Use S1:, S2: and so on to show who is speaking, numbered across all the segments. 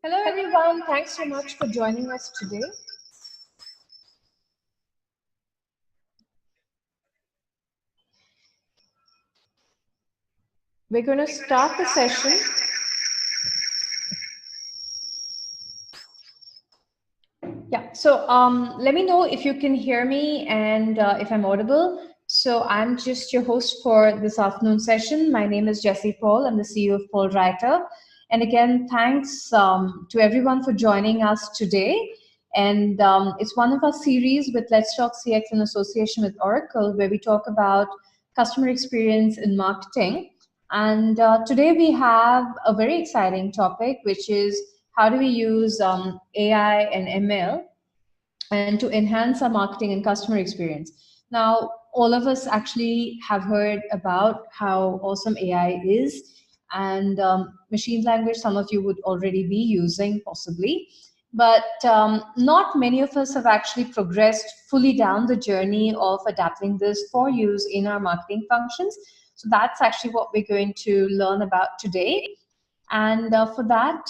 S1: Hello, everyone. Thanks so much for joining us today. We're going to start the session. Yeah, so let me know if you can hear me and if I'm audible. So I'm just your host for this afternoon session. My name is Jessie Paul. I'm the CEO of Paul Writer. And again, thanks to everyone for joining us today. And it's one of our series with Let's Talk CX in association with Oracle, where we talk about customer experience in marketing. And today we have a very exciting topic, which is how do we use AI and ML and to enhance our marketing and customer experience. Now, all of us actually have heard about how awesome AI is, and machine language, some of you would already be using possibly. But not many of us have actually progressed fully down the journey of adapting this for use in our marketing functions. So that's actually what we're going to learn about today. And for that,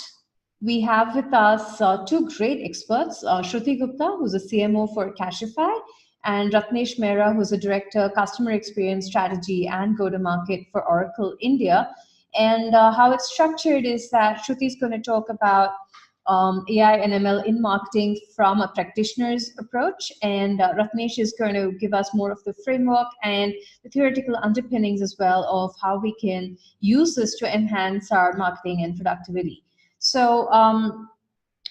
S1: we have with us two great experts, Shruthi Gupta, who's a CMO for Cashify, and Ratnesh Mehra, who's a Director, Customer Experience Strategy and Go-to-Market for Oracle India. And how it's structured is that Shruti is going to talk about AI and ML in marketing from a practitioner's approach, and Ratnesh is going to give us more of the framework and the theoretical underpinnings as well of how we can use this to enhance our marketing and productivity. So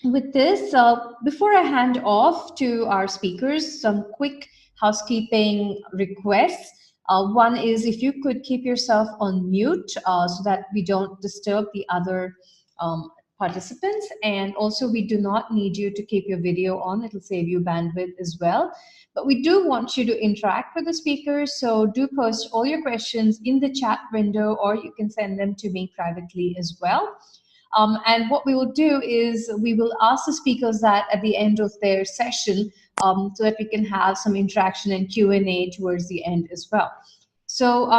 S1: with this, before I hand off to our speakers, some quick housekeeping requests. One is if you could keep yourself on mute so that we don't disturb the other participants, and also we do not need you to keep your video on. It'll save you bandwidth as well. But we do want you to interact with the speakers, so do post all your questions in the chat window, or you can send them to me privately as well. And what we will do is we will ask the speakers that at the end of their session so that we can have some interaction and Q&A towards the end as well. So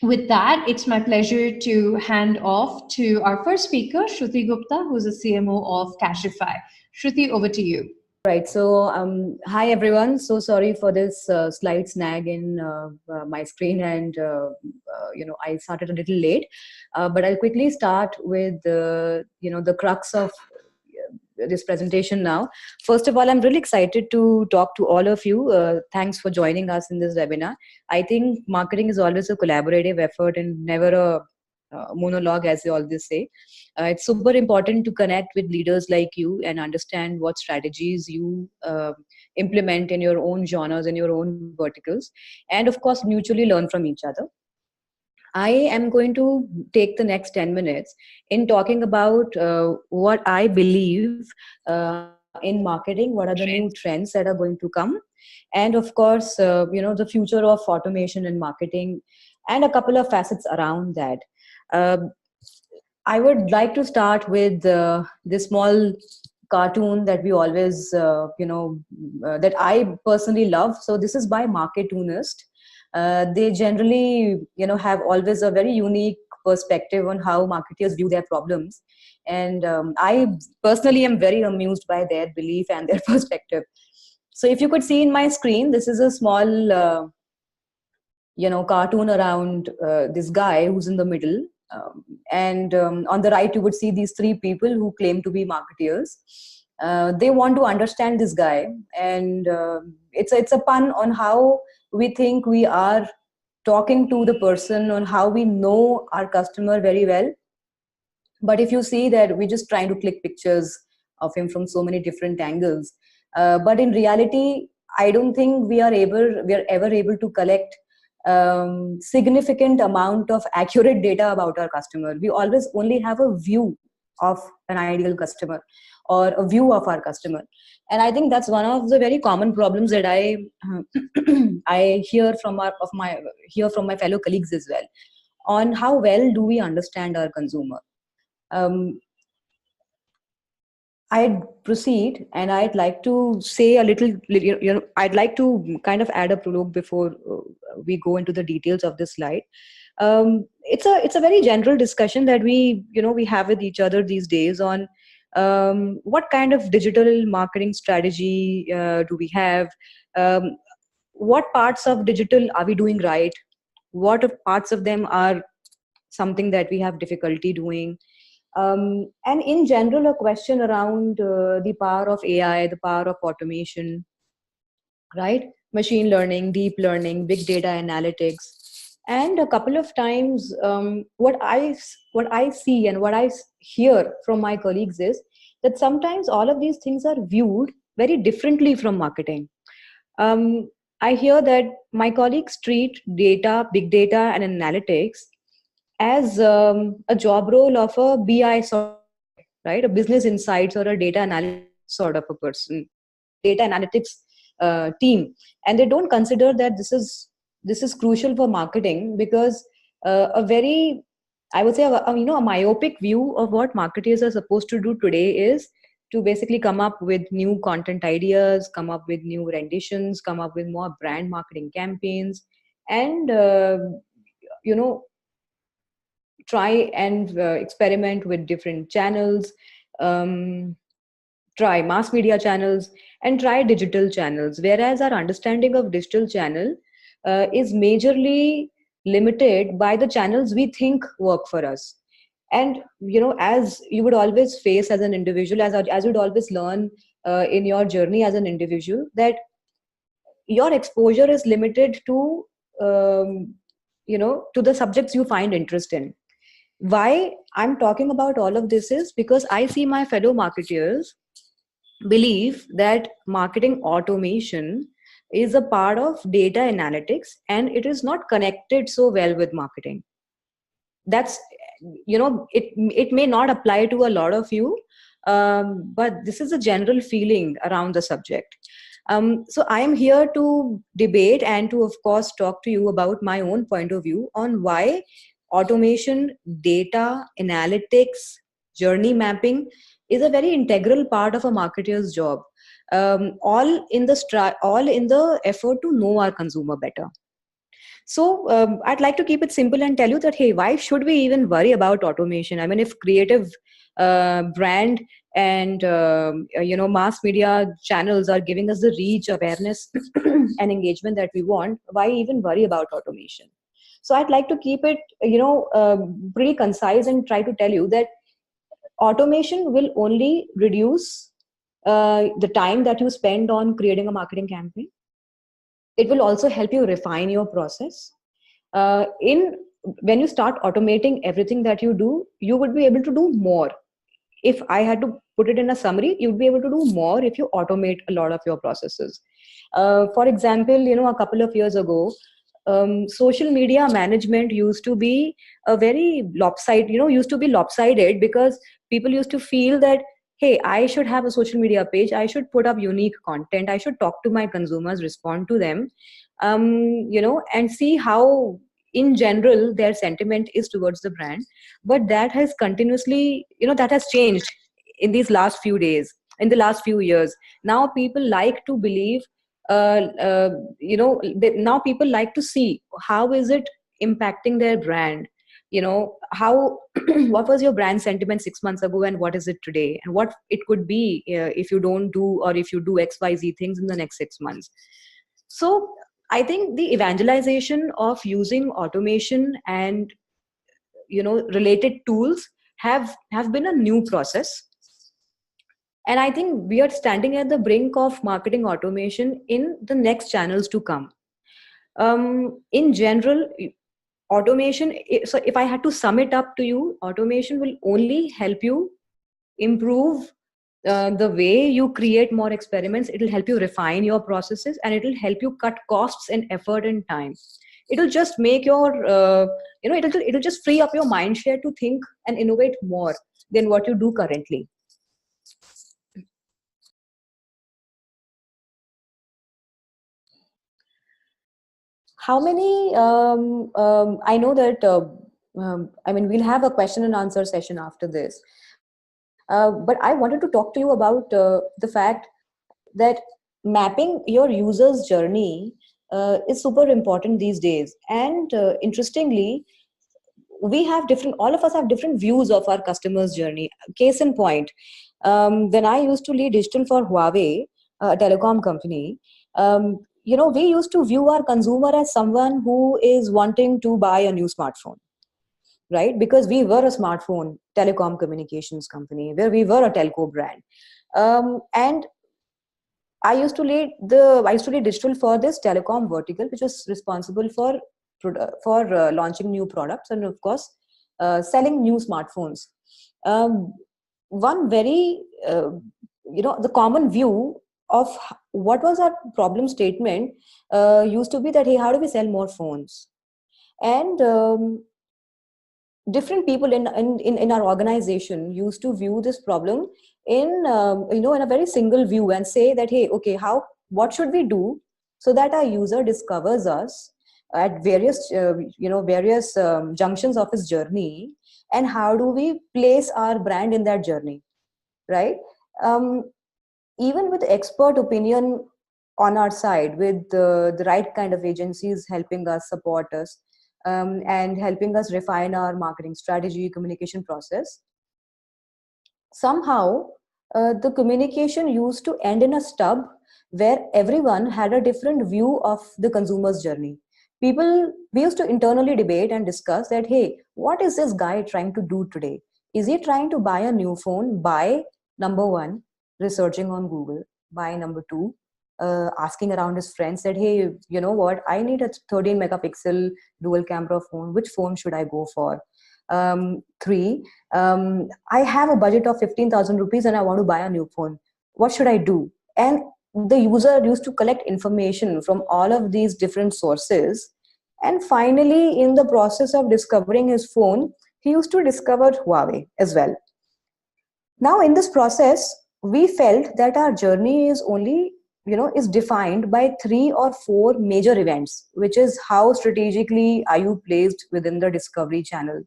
S1: with that, it's my pleasure to hand off to our first speaker, Shruthi Gupta, who's a CMO of Cashify. Shruthi, over to you.
S2: Right. So, hi everyone. So sorry for this slight snag in my screen, and I started a little late. But I'll quickly start with the crux of this presentation now. First of all, I'm really excited to talk to all of you. Thanks for joining us in this webinar. I think marketing is always a collaborative effort and never a monologue, as they always say. It's super important to connect with leaders like you and understand what strategies you implement in your own genres and your own verticals, and of course mutually learn from each other. I am going to take the next 10 minutes in talking about what I believe in marketing, what are the new trends that are going to come, and of course, the future of automation in marketing, and a couple of facets around that. I would like to start with this small cartoon that we always, that I personally love. So this is by Marketoonist. They generally, have always a very unique perspective on how marketers view their problems. And I personally am very amused by their belief and their perspective. So if you could see in my screen, this is a small, cartoon around this guy who's in the middle. And on the right, you would see these three people who claim to be marketeers. They want to understand this guy. And it's a pun on how we think we are talking to the person, on how we know our customer very well. But if you see that we're just trying to click pictures of him from so many different angles. But in reality, I don't think we are ever able to collect significant amount of accurate data about our customer. We always only have a view of an ideal customer or a view of our customer. And I think that's one of the very common problems that I hear from my fellow colleagues as well, on how well do we understand our consumer. I'd proceed, and I'd like to say a little, I'd like to kind of add a prologue before we go into the details of this slide. It's a very general discussion that we have with each other these days on What kind of digital marketing strategy do we have? Um, what parts of digital are we doing right? What parts of them are something that we have difficulty doing? And in general, a question around the power of AI, the power of automation, right? Machine learning, deep learning, big data analytics. And a couple of times, what I see and what hear from my colleagues is that sometimes all of these things are viewed very differently from marketing. um, I hear that my colleagues treat data, big data, and analytics as a job role of a BI sort of guy, right? A business insights or a data analytics sort of a person, data analytics team, and they don't consider that this is crucial for marketing, because a very, I would say, a myopic view of what marketers are supposed to do today is to basically come up with new content ideas, come up with new renditions, come up with more brand marketing campaigns, and you know try and experiment with different channels, um, try mass media channels, and try digital channels. Whereas our understanding of digital channel is majorly limited by the channels we think work for us. And as you would always face as an individual, as you'd always learn in your journey as an individual, that your exposure is limited to to the subjects you find interest in. Why I'm talking about all of this is because I see my fellow marketeers believe that marketing automation is a part of data analytics, and it is not connected so well with marketing. That's, it may not apply to a lot of you, but this is a general feeling around the subject. So I am here to debate and to, of course, talk to you about my own point of view on why automation, data analytics, journey mapping is a very integral part of a marketer's job, all in the effort to know our consumer better. So I'd like to keep it simple and tell you that, hey, why should we even worry about automation? I mean, if creative brand and mass media channels are giving us the reach, awareness, and engagement that we want, why even worry about automation? So I'd like to keep it pretty concise and try to tell you that automation will only reduce the time that you spend on creating a marketing campaign. It will also help you refine your process. In When you start automating everything that you do, you would be able to do more. If I had to put it in a summary, you'd be able to do more if you automate a lot of your processes. For example, a couple of years ago, social media management used to be a very lopsided, because people used to feel that, hey, I should have a social media page, I should put up unique content, I should talk to my consumers, respond to them, and see how in general their sentiment is towards the brand. But that has continuously, that has changed in these last few days, in the last few years. Now people like to believe, now people like to see how is it impacting their brand. How what was your brand sentiment 6 months ago, and what is it today, and what it could be if you don't do, or if you do XYZ things in the next 6 months. So I think the evangelization of using automation and related tools have been a new process. And I think we are standing at the brink of marketing automation in the next channels to come. In general, automation, so if I had to sum it up to you, automation will only help you improve the way you create more experiments. It will help you refine your processes, and it will help you cut costs and effort and time. It will just make your, it'll just free up your mind share to think and innovate more than what you do currently. How many, I know that, I mean, we'll have a question and answer session after this. But I wanted to talk to you about the fact that mapping your user's journey is super important these days. And interestingly, all of us have different views of our customer's journey. Case in point, When I used to lead digital for Huawei, a telecom company, we used to view our consumer as someone who is wanting to buy a new smartphone, right? Because we were a smartphone telecom communications company, where we were a telco brand. And I used to lead digital for this telecom vertical, which was responsible for launching new products and of course selling new smartphones. Um, One very the common view of what was our problem statement used to be that, hey, how do we sell more phones? And different people in our organization used to view this problem in a very single view and say that, hey, okay, what should we do so that our user discovers us at various junctions of his journey, and how do we place our brand in that journey, right? um, Even with expert opinion on our side, with the right kind of agencies helping us, support us, and helping us refine our marketing strategy, communication process, somehow the communication used to end in a stub where everyone had a different view of the consumer's journey. We used to internally debate and discuss that, hey, what is this guy trying to do today? Is he trying to buy a new phone by number one, researching on Google, by number two, asking around his friends that, hey, you know what, I need a 13 megapixel dual camera phone. Which phone should I go for? Three, I have a budget of 15,000 rupees and I want to buy a new phone. What should I do? And the user used to collect information from all of these different sources. And finally, in the process of discovering his phone, he used to discover Huawei as well. Now, in this process, we felt that our journey is only, is defined by 3 or 4 major events, which is how strategically are you placed within the discovery channel,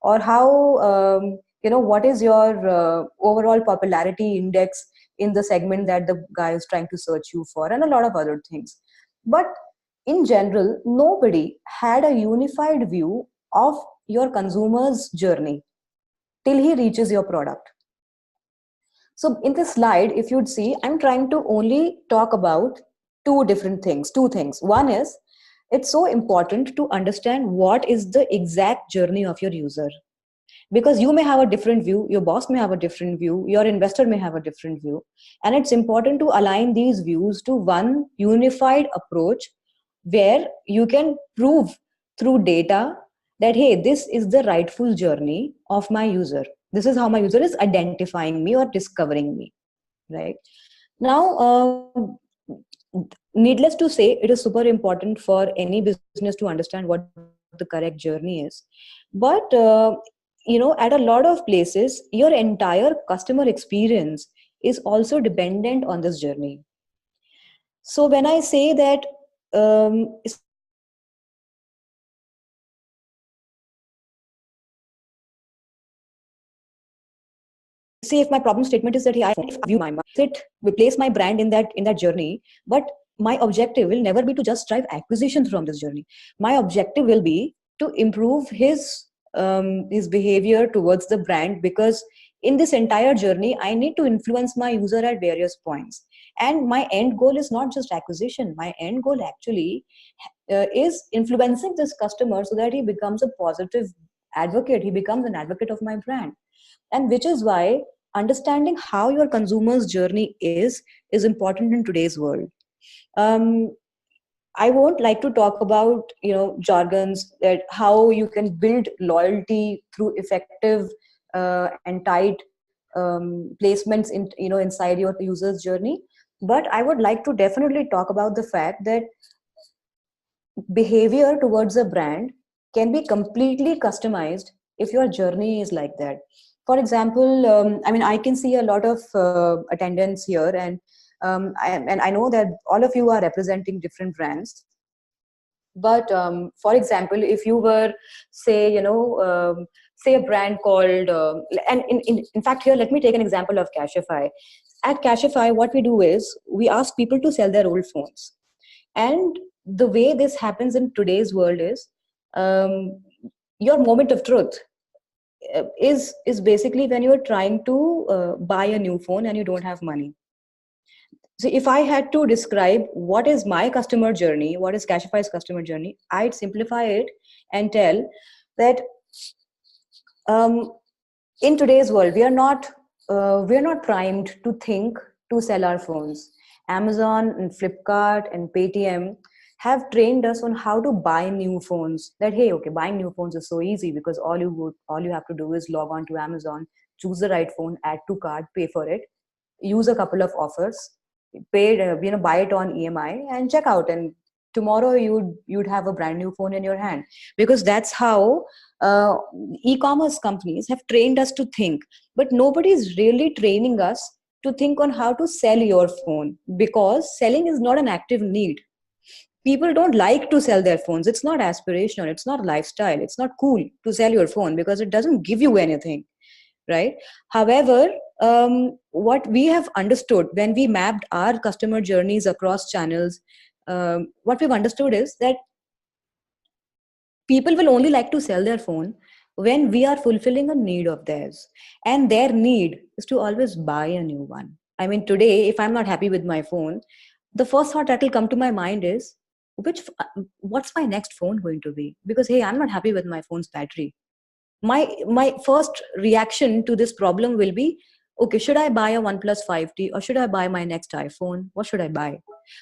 S2: or how what is your overall popularity index in the segment that the guy is trying to search you for, and a lot of other things. But in general, nobody had a unified view of your consumer's journey till he reaches your product. So in this slide, if you'd see, I'm trying to only talk about two things. One is, it's so important to understand what is the exact journey of your user, because you may have a different view, your boss may have a different view, your investor may have a different view, and it's important to align these views to one unified approach where you can prove through data that, hey, this is the rightful journey of my user, this is how my user is identifying me or discovering me, right? Now, needless to say, it is super important for any business to understand what the correct journey is. But at a lot of places, your entire customer experience is also dependent on this journey. So when I say that, say if my problem statement is that, hey, I want to view my brand in that journey, but my objective will be to improve his replace my brand in that journey, but my objective will never be to just drive acquisition from this journey. My objective will be to improve his behavior towards the brand, because in this entire journey I need to influence my user at various points, and my end goal is not just acquisition. My end goal actually is influencing this customer so that he becomes a positive advocate, he becomes an advocate of my brand. And which is why understanding how your consumer's journey is important in today's world. um, I won't like to talk about jargons, that how you can build loyalty through effective and tight placements inside your user's journey. But I would like to definitely talk about the fact that behavior towards a brand can be completely customized if your journey is like that. For example, I can see a lot of attendance here, and I know that all of you are representing different brands. But for example, if you were, say, say a brand called, and in fact, here, let me take an example of Cashify. At Cashify, what we do is we ask people to sell their old phones. And the way this happens in today's world is, your moment of truth is basically when you're trying to buy a new phone and you don't have money. So if I had to describe what is my customer journey, what is Cashify's customer journey, I'd simplify it and tell that um, in today's world, we are not primed to think to sell our phones. Amazon and Flipkart and Paytm have trained us on how to buy new phones. That hey, okay, buying new phones is so easy because all you have to do is log on to Amazon, choose the right phone, add to cart, pay for it, use a couple of offers, paid buy it on EMI and check out, and tomorrow you'd have a brand new phone in your hand. Because that's how uh, e-commerce companies have trained us to think. But nobody's really training us to think on how to sell your phone, because selling is not an active need. People don't like to sell their phones. It's not aspirational, it's not lifestyle, it's not cool to sell your phone because it doesn't give you anything, right? However, what we have understood when we mapped our customer journeys across channels, what we've understood is that people will only like to sell their phone when we are fulfilling a need of theirs, and their need is to always buy a new one. I mean, today if I'm not happy with my phone, the first thought that will come to my mind is what's my next phone going to be? Because hey, I'm not happy with my phone's battery. My first reaction to this problem will be, okay, should I buy a OnePlus 5T or should I buy my next iPhone? What should I buy?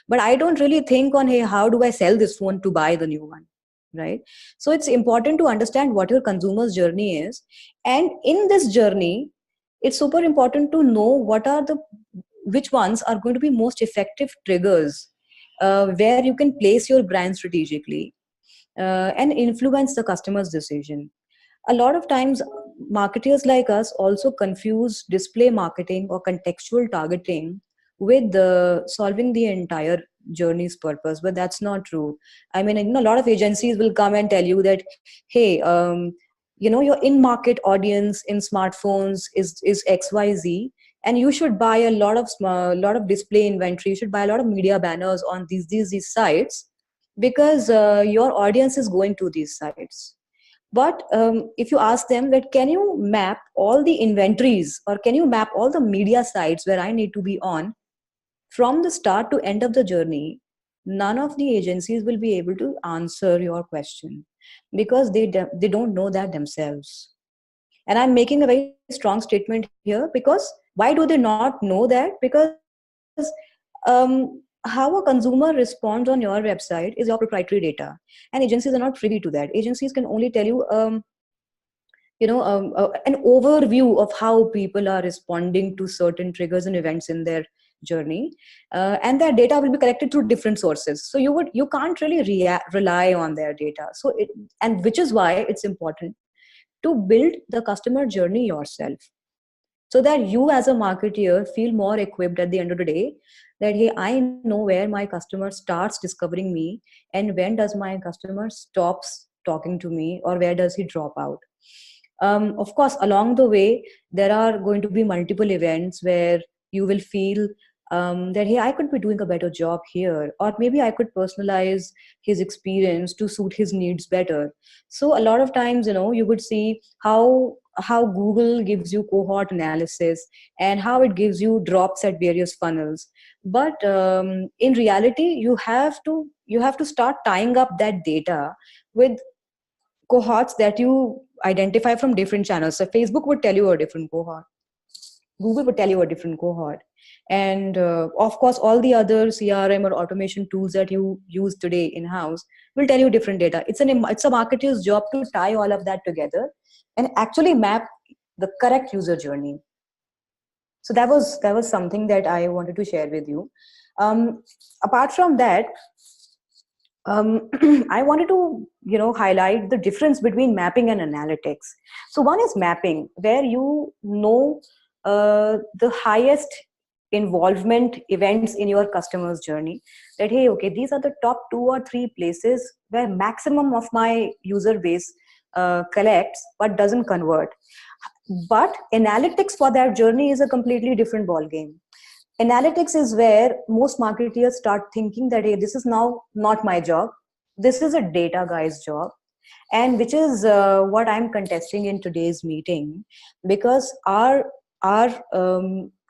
S2: But I don't really think on, hey, how do I sell this phone to buy the new one, right? So it's important to understand what your consumer's journey is, and in this journey it's super important to know which ones are going to be most effective triggers, where you can place your brand strategically, and influence the customer's decision. A lot of times marketers like us also confuse display marketing or contextual targeting with solving the entire journey's purpose, but that's not true. I mean, a lot of agencies will come and tell you that, hey, your in market audience in smartphones is XYZ, and you should buy a lot of display inventory, you should buy a lot of media banners on these sites, because your audience is going to these sites. But if you ask them that, can you map all the inventories or can you map all the media sites where I need to be on from the start to end of the journey, none of the agencies will be able to answer your question, because they don't know that themselves. And I'm making a very strong statement here, because why do they not know that? Because how a consumer responds on your website is your proprietary data, and agencies are not privy to that. Agencies can only tell you an overview of how people are responding to certain triggers and events in their journey, and that data will be collected through different sources, so you can't really rely on their data. And which is why it's important to build the customer journey yourself, so that you as a marketer feel more equipped at the end of the day, that hey, I know where my customer starts discovering me, and when does my customer stops talking to me, or where does he drop out. Of course, along the way, there are going to be multiple events where you will feel that, hey, I could be doing a better job here, or maybe I could personalize his experience to suit his needs better. So a lot of times, you would see how Google gives you cohort analysis and how it gives you drops at various funnels. But in reality, you have to start tying up that data with cohorts that you identify from different channels. So Facebook would tell you a different cohort, Google would tell you a different cohort, and of course all the other CRM or automation tools that you use today in house will tell you different data. It's a marketer's job to tie all of that together and actually map the correct user journey. So that was something that I wanted to share with you. Apart from that, I wanted to highlight the difference between mapping and analytics. So one is mapping, where the highest involvement events in your customer's journey, that hey, okay, these are the top 2 or 3 places where maximum of my user base collects but doesn't convert. But analytics for that journey is a completely different ball game. Analytics is where most marketers start thinking that, hey, this is now not my job, this is a data guy's job, And which is what I'm contesting in today's meeting, because our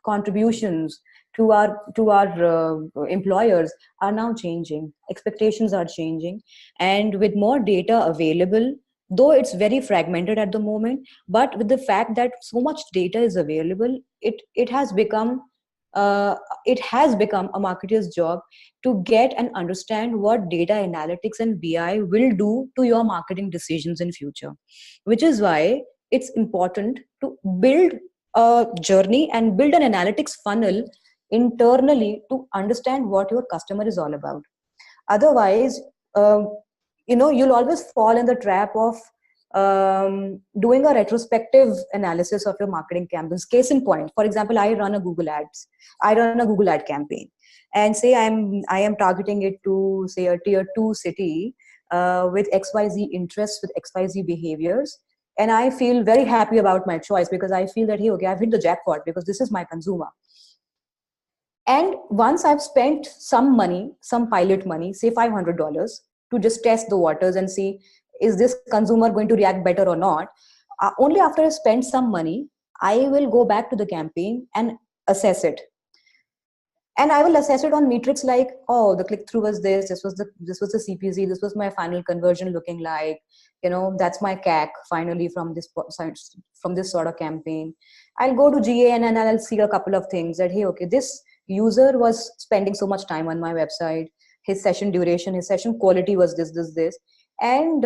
S2: contributions to our employers are now changing. Expectations are changing, and with more data available, though it's very fragmented at the moment, but with the fact that so much data is available, uh, it has become a marketer's job to get and understand what data analytics and BI will do to your marketing decisions in future. Which is why it's important to build a journey and build an analytics funnel internally to understand what your customer is all about. Otherwise, um, you'll always fall in the trap of doing a retrospective analysis of your marketing campaigns. Case in point, for example, I run a Google ad campaign, and say I am targeting it to, say, a tier 2 city with XYZ interests, with XYZ behaviors, and I feel very happy about my choice because I feel that, hey, okay, I've hit the jackpot because this is my consumer. And once I've spent some money, some pilot money, say $500, to just test the waters and see, is this consumer going to react better or not? Only after I spend some money, I will go back to the campaign and assess it. And I will assess it on metrics like, oh, the click through was this was the CPC, this was my final conversion looking like, that's my CAC finally from this sort of campaign. I'll go to GA and I'll see a couple of things that, hey, okay, this user was spending so much time on my website, his session duration, his session quality was this, and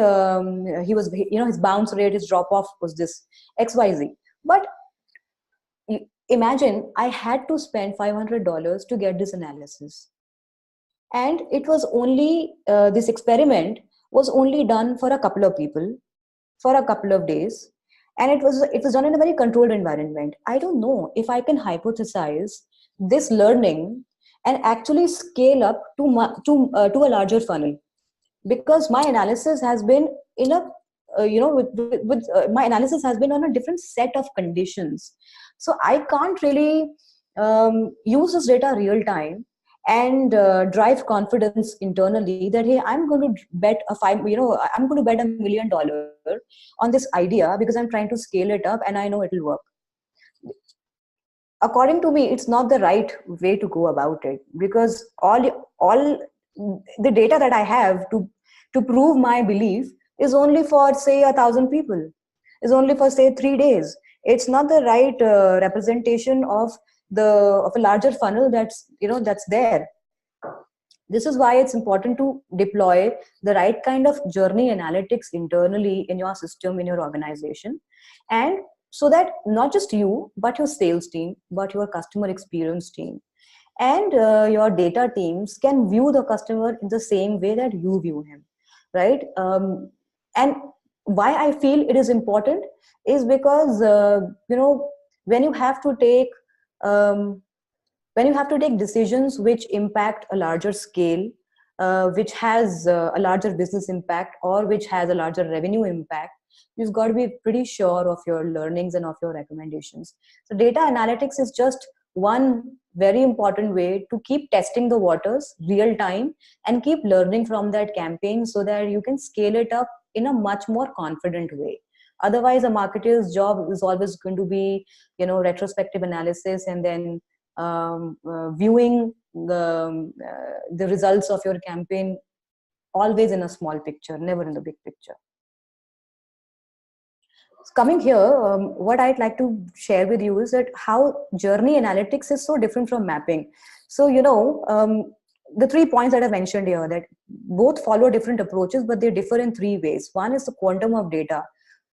S2: his bounce rate, his drop off was this XYZ. But imagine I had to spend $500 to get this analysis, and it was only this experiment was only done for a couple of people for a couple of days, and it was done in a very controlled environment. I don't know if I can hypothesize this learning and actually scale up to a larger funnel, because my analysis has been in a my analysis has been on a different set of conditions. So I can't really use this data real time and drive confidence internally that, hey, I'm going to bet $1 million on this idea because I'm trying to scale it up and I know it'll work. According to me, it's not the right way to go about it, because all the data that I have to prove my belief is only for, say, 1,000 people, is only for, say, 3 days. It's not the right representation of a larger funnel that's there. This is why it's important to deploy the right kind of journey analytics internally in your system, in your organization, and so that not just you, but your sales team, but your customer experience team, and your data teams can view the customer in the same way that you view him, right? And why I feel it is important is because when you have to take um, when you have to take decisions which impact a larger scale, which has a larger business impact, or which has a larger revenue impact, you've got to be pretty sure of your learnings and of your recommendations. So data analytics is just one very important way to keep testing the waters real time and keep learning from that campaign so that you can scale it up in a much more confident way. Otherwise, a marketer's job is always going to be, retrospective analysis and then viewing the results of your campaign always in a small picture, never in the big picture. Coming here, what I'd like to share with you is that how journey analytics is so different from mapping. So, the 3 points that I mentioned here, that both follow different approaches, but they differ in 3 ways. One is the quantum of data.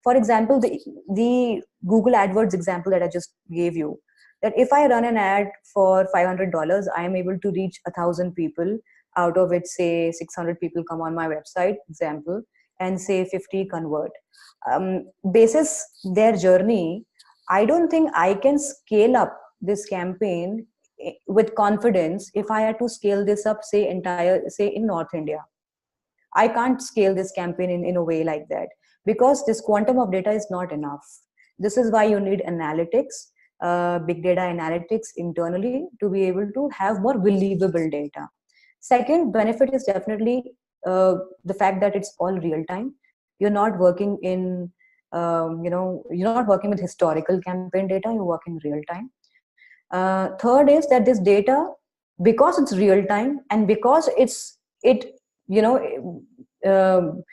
S2: For example, the Google AdWords example that I just gave you, that if I run an ad for $500, I am able to reach 1,000 people, out of which, say, 600 people come on my website, example, and say 50 convert. Basis their journey, I don't think I can scale up this campaign with confidence if I had to scale this up, say in North India. I can't scale this campaign in a way like that, because this quantum of data is not enough. This is why you need analytics, big data analytics internally, to be able to have more believable data. Second benefit is definitely the fact that it's all real time. You're not working in, you're not working with historical campaign data, you work in real time. Third is that this data, because it's real time and because it you know um,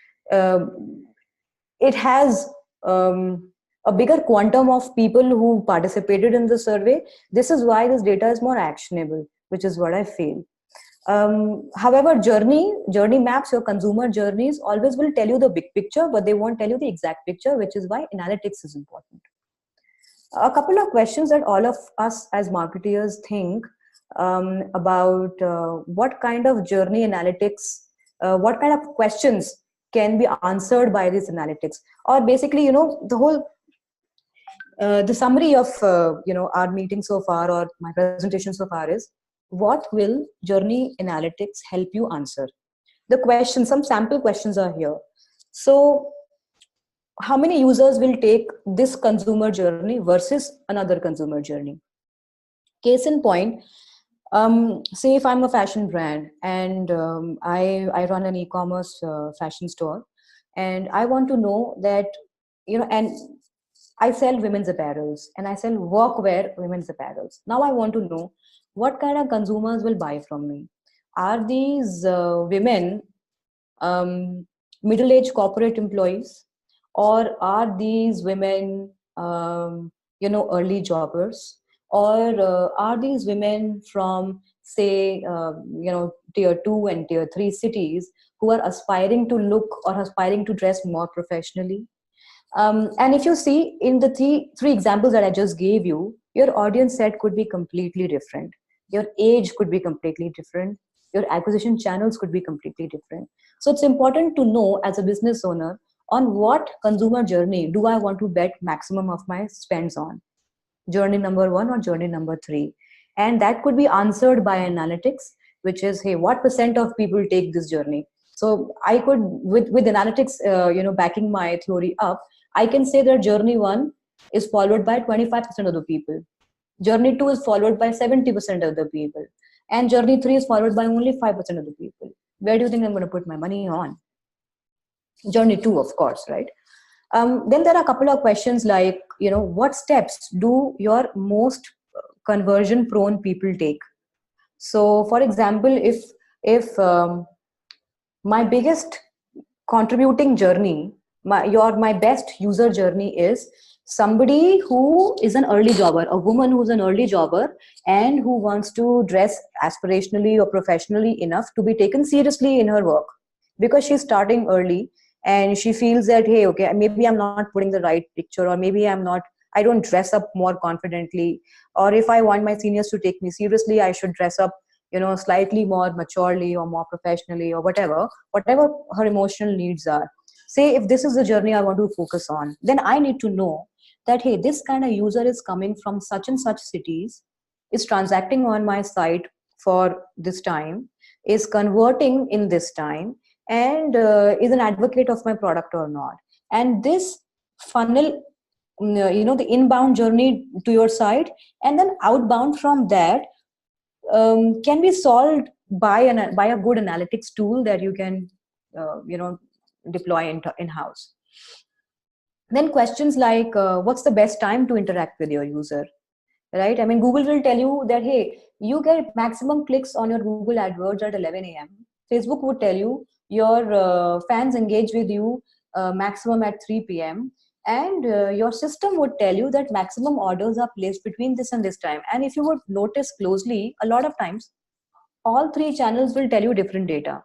S2: it has a bigger quantum of people who participated in the survey. This is why this data is more actionable, which is what I feel. However, journey maps, your consumer journeys always will tell you the big picture, but they won't tell you the exact picture, which is why analytics is important. A couple of questions that all of us as marketeers think about what kind of journey analytics, what kind of questions can be answered by these analytics, or basically, the whole the summary of our meeting so far, or my presentation so far, is what will journey analytics help you answer? The questions, some sample questions are here. So how many users will take this consumer journey versus another consumer journey? Case in point, say if I'm a fashion brand and I run an e-commerce fashion store, and I want to know that, and I sell women's apparels and I sell workwear women's apparels. Now I want to know what kind of consumers will buy from me. Are these women middle-aged corporate employees, or are these women early jobbers, or are these women from, say, tier 2 and tier 3 cities who are aspiring to look or aspiring to dress more professionally? And if you see in the three examples that I just gave you, your audience set could be completely different. Your age could be completely different. Your acquisition channels could be completely different. So it's important to know, as a business owner, on what consumer journey do I want to bet maximum of my spends on. Journey number 1 or journey number 3. And that could be answered by analytics, which is, hey, what percent of people take this journey? So I could, with analytics, backing my theory up, I can say that journey 1 is followed by 25% of the people. Journey 2 is followed by 70% of the people. And journey 3 is followed by only 5% of the people. Where do you think I'm going to put my money on? Journey 2, of course, right? Then there are a couple of questions like, what steps do your most conversion prone people take? So for example, if my biggest contributing journey, my best user journey is somebody who is an early jobber, a woman who's an early jobber and who wants to dress aspirationally or professionally enough to be taken seriously in her work, because she's starting early and she feels that, hey, okay, maybe I'm not putting the right picture, or maybe I don't dress up more confidently, or if I want my seniors to take me seriously, I should dress up slightly more maturely or more professionally, or whatever her emotional needs are. Say if this is the journey I want to focus on, then I need to know that, hey, this kind of user is coming from such and such cities, is transacting on my site for this time, is converting in this time, and is an advocate of my product or not. And this funnel, the inbound journey to your site, and then outbound from that, can be solved by a good analytics tool that you can deploy in-house. Then questions like, what's the best time to interact with your user, right? I mean, Google will tell you that, hey, you get maximum clicks on your Google AdWords at 11 a.m. Facebook would tell you your fans engage with you maximum at 3 p.m. And your system would tell you that maximum orders are placed between this and this time. And if you would notice closely, a lot of times, all three channels will tell you different data.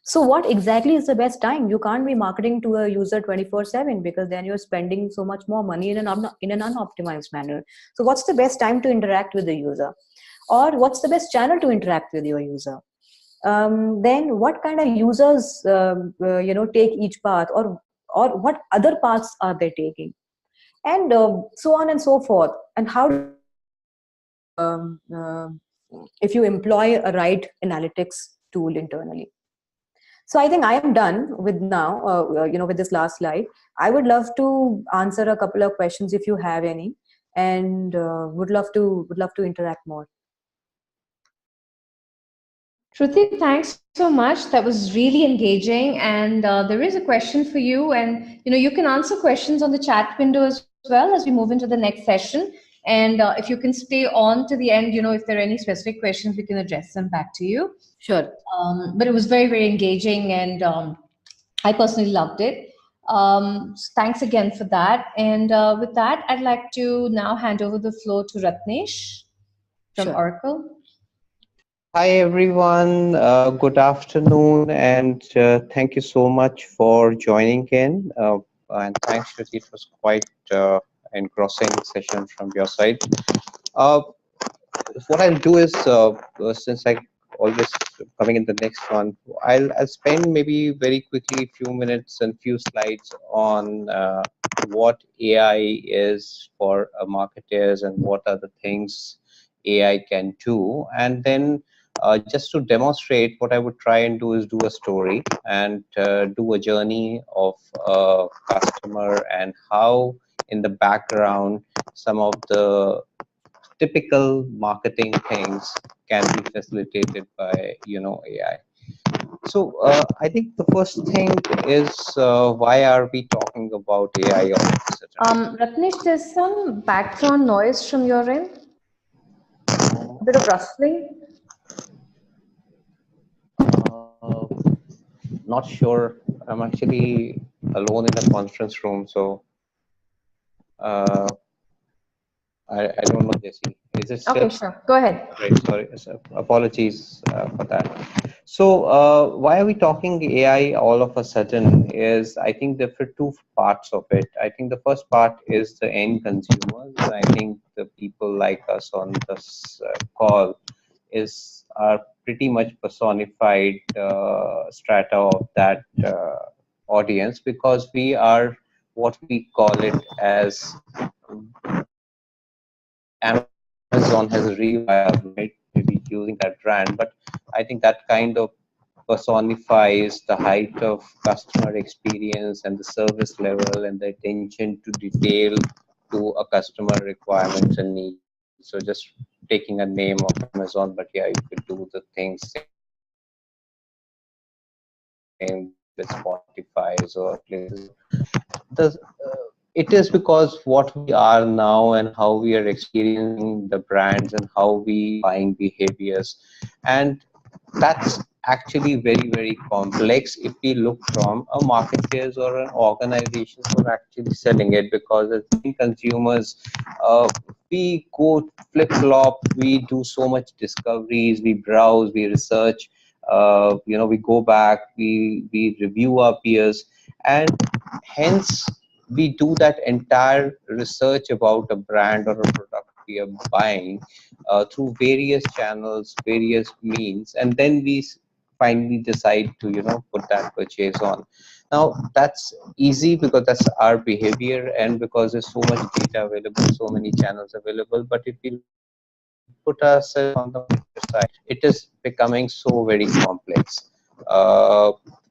S2: So what exactly is the best time? You can't be marketing to a user 24/7, because then you're spending so much more money in an unoptimized manner. So what's the best time to interact with the user? Or what's the best channel to interact with your user? Then what kind of users take each path, or what other paths are they taking? And so on and so forth. And how do if you employ a right analytics tool internally. So I think I am done with now, with this last slide. I would love to answer a couple of questions if you have any, and would love to interact more.
S1: Shruti, thanks so much. That was really engaging, and there is a question for you, and you can answer questions on the chat window as well as we move into the next session. And if you can stay on to the end, if there are any specific questions, we can address them back to you.
S2: Sure.
S1: But it was very, very engaging, and I personally loved it. So thanks again for that. And with that, I'd like to now hand over the floor to Ratnesh from
S2: Sure.
S1: Oracle.
S3: Hi everyone, good afternoon, and thank you so much for joining in. And thanks, Shruti. It was quite engrossing session from your side. Uh, what I'll do is, since I always coming in the next one, I'll spend maybe very quickly few minutes and few slides on what AI is for marketers and what are the things AI can do, and then just to demonstrate, what I would try and do is do a story and do a journey of a customer and how in the background some of the typical marketing things can be facilitated by AI. So I think the first thing is why are we talking about AI all of a sudden?
S1: Ratnesh, there's some background noise from your end, a bit of rustling.
S3: Not sure. I'm actually alone in the conference room, so uh, I don't know, Jesse. Is it still?
S1: Okay, sure. Go ahead.
S3: Right, sorry. Apologies for that. So why are we talking AI all of a sudden is, I think there are two parts of it. I think the first part is the end consumers. I think the people like us on this call are pretty much personified strata of that audience, because we are what we call it as Amazon has revived, right? Maybe using that brand, but I think that kind of personifies the height of customer experience and the service level and the attention to detail to a customer requirements and needs. So just taking a name of Amazon, but yeah, you could do the things same with Spotify or places. It is because what we are now and how we are experiencing the brands and how we buying behaviors, and that's actually very, very complex if we look from a marketplace or an organization who are actually selling it, because as consumers, we go flip-flop, we do so much discoveries, we browse, we research, we go back, we review our peers, and hence we do that entire research about a brand or a product we are buying through various channels, various means, and then we finally decide to put that purchase on. Now that's easy because that's our behavior, and because there's so much data available, so many channels available. But if we put ourselves on the marketer side, it is becoming so very complex.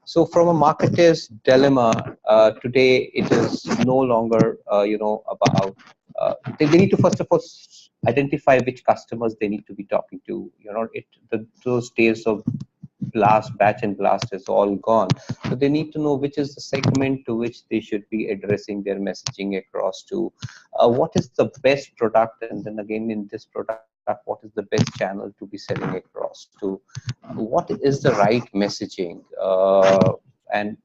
S3: So from a marketer's dilemma, today it is no longer about they need to first of all identify which customers they need to be talking to. Those days of blast, batch and blast is all gone. So they need to know which is the segment to which they should be addressing their messaging across to. What is the best product, and then again in this product, what is the best channel to be selling across to? What is the right messaging? And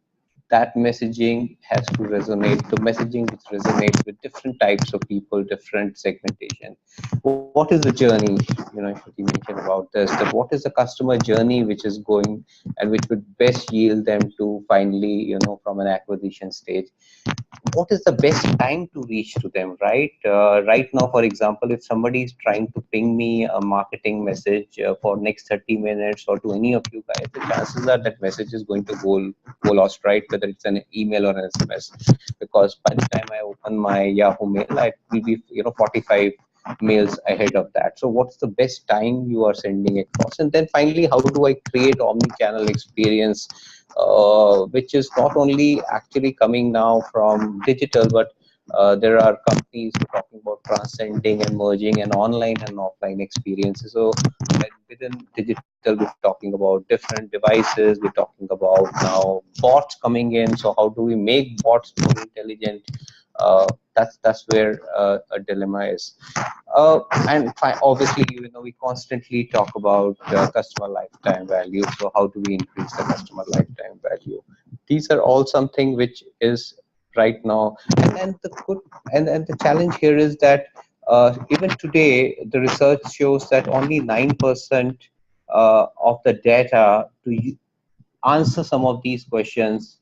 S3: that messaging has to resonate. The messaging which resonates with different types of people, different segmentation. What is the journey? Shruti mentioned about this. That what is the customer journey which is going and which would best yield them to finally, from an acquisition stage. What is the best time to reach to them, right? Right now, for example, if somebody is trying to ping me a marketing message for next 30 minutes or to any of you guys, the chances are that message is going to go lost, right? Whether it's an email or an SMS, because by the time I open my Yahoo mail, I will be 45 mails ahead of that. So what's the best time you are sending across? And then finally, how do I create omni-channel experience, which is not only actually coming now from digital, but there are companies talking about transcending and merging and online and offline experiences. So when within digital, we're talking about different devices. We're talking about now bots coming in. So how do we make bots more intelligent? That's where a dilemma is. Obviously, we constantly talk about customer lifetime value. So how do we increase the customer lifetime value? These are all something which is right now, and the good and the challenge here is that even today, the research shows that only 9% of the data to answer some of these questions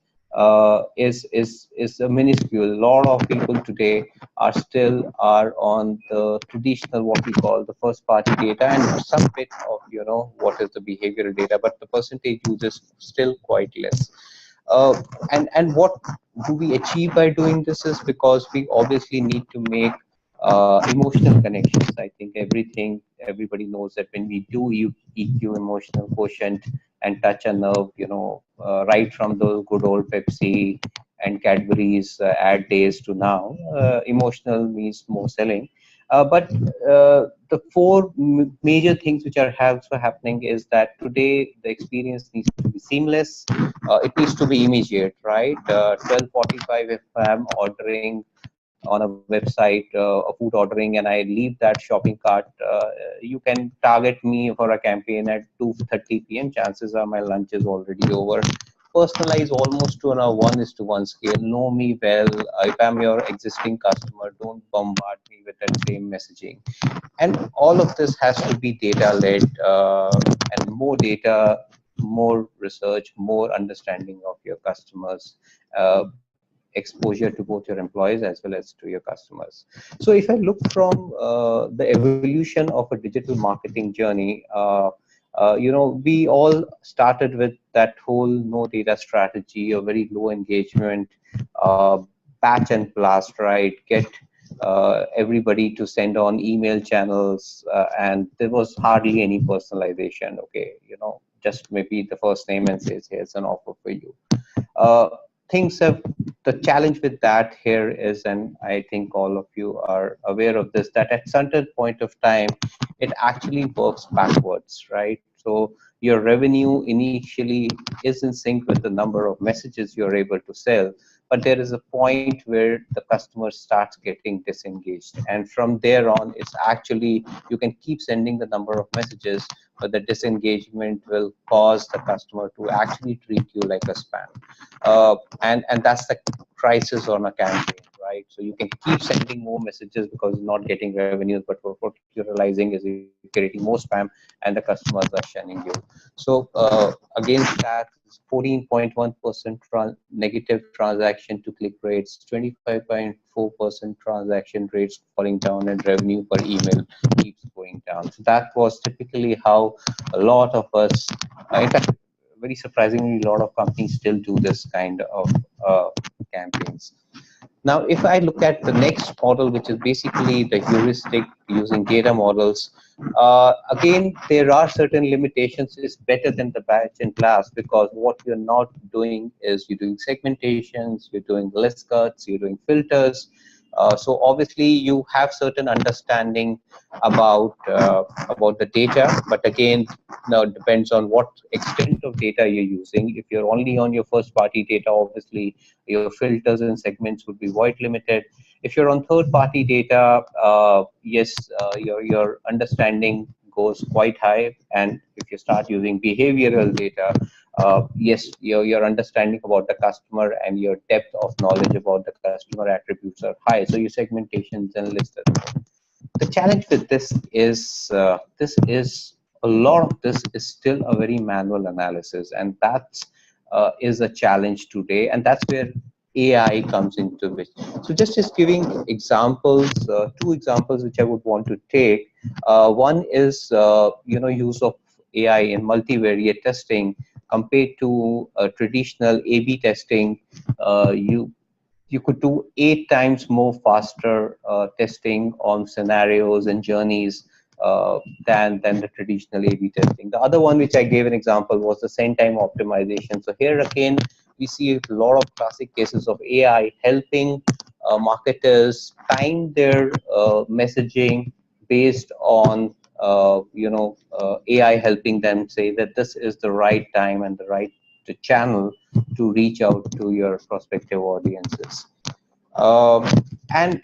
S3: is a minuscule. A lot of people today are on the traditional, what we call the first party data, and some bit of what is the behavioral data, but the percentage use is still quite less. And what do we achieve by doing this is because we obviously need to make emotional connections. I think everybody knows that when we do EQ, emotional quotient, and touch a nerve, right from the good old Pepsi and Cadbury's ad days to now, emotional means more selling. But the four major things which are also happening is that today the experience needs to be seamless. It needs to be immediate, right? 12:45 if I'm ordering on a website, a food ordering, and I leave that shopping cart, you can target me for a campaign at 2:30 p.m. Chances are my lunch is already over. Personalize almost to a 1:1 scale. Know me well. If I'm your existing customer, don't bombard me with that same messaging. And all of this has to be data led, and more data, more research, more understanding of your customers, exposure to both your employees as well as to your customers. So if I look from the evolution of a digital marketing journey, we all started with that whole no data strategy, a very low engagement, batch and blast, right? Get everybody to send on email channels, and there was hardly any personalization. Okay, just maybe the first name and says, here's an offer for you. uh, Things have, the challenge with that here is, and I think all of you are aware of this, that at certain point of time it actually works backwards, right? So your revenue initially is in sync with the number of messages you're able to sell, but there is a point where the customer starts getting disengaged, and from there on it's actually, you can keep sending the number of messages, but the disengagement will cause the customer to actually treat you like a spam. And that's the crisis on a campaign, right? So you can keep sending more messages because you're not getting revenues, but what you're realizing is you're creating more spam and the customers are shunning you. So against that, 14.1% negative transaction to click rates, 25.4% transaction rates falling down, and revenue per email keeps going down. So that was typically how a lot of us, in fact, very surprisingly, a lot of companies still do this kind of campaigns. Now, if I look at the next model, which is basically the heuristic using data models, again, there are certain limitations. It's better than the batch and blast because what you're not doing is you're doing segmentations, you're doing list cuts, you're doing filters. So obviously you have certain understanding about the data, but again, now it depends on what extent of data you're using. If you're only on your first party data, obviously your filters and segments would be void limited. If you're on third party data, yes, your understanding goes quite high. And if you start using behavioral data, yes, your understanding about the customer and your depth of knowledge about the customer attributes are high. So your segmentations and lists are low. The challenge with this is a lot of this is still a very manual analysis, and that is a challenge today, and that's where AI comes into it. So just giving examples, two examples which I would want to take. One is use of AI in multivariate testing compared to traditional A/B testing. You could do 8 times more faster testing on scenarios and journeys than the traditional A/B testing. The other one, which I gave an example, was the send time optimization. So here again, we see a lot of classic cases of AI helping marketers time their messaging based on AI helping them say that this is the right time and the right channel to reach out to your prospective audiences. Um, and